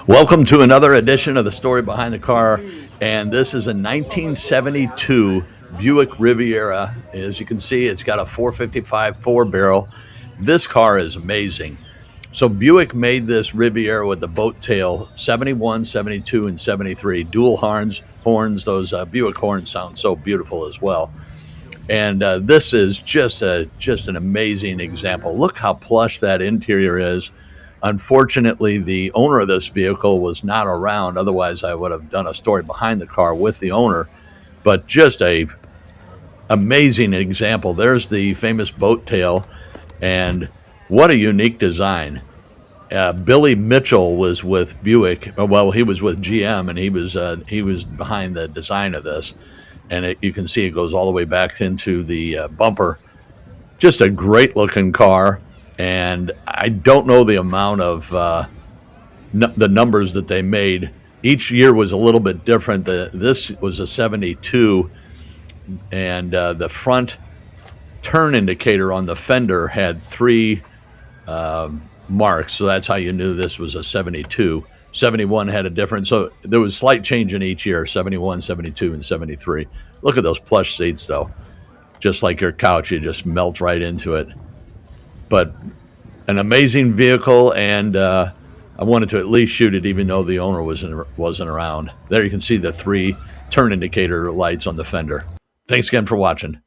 Welcome to another edition of the Story Behind the Car, and this is a 1972 Buick Riviera. As you can see, it's got a 455 four-barrel. This car is amazing. So Buick made this Riviera with the boat tail, 71, 72, and 73. Dual horns. Those Buick horns sound so beautiful as well. And this is just an amazing example. Look how plush that interior is. Unfortunately, the owner of this vehicle was not around. Otherwise, I would have done a story behind the car with the owner. But just a amazing example. There's the famous boat tail, and what a unique design. Billy Mitchell was with Buick. Well, he was with GM, and he was behind the design of this. And you can see it goes all the way back into the bumper. Just a great looking car. And I don't know the amount of the numbers that they made. Each year was a little bit different. This was a 72, and the front turn indicator on the fender had three marks, so that's how you knew this was a 72. 71 had a different, so there was slight change in each year, 71, 72, and 73. Look at those plush seats, though. Just like your couch, you just melt right into it. But an amazing vehicle, and I wanted to at least shoot it even though the owner wasn't around. There you can see the three turn indicator lights on the fender. Thanks again for watching.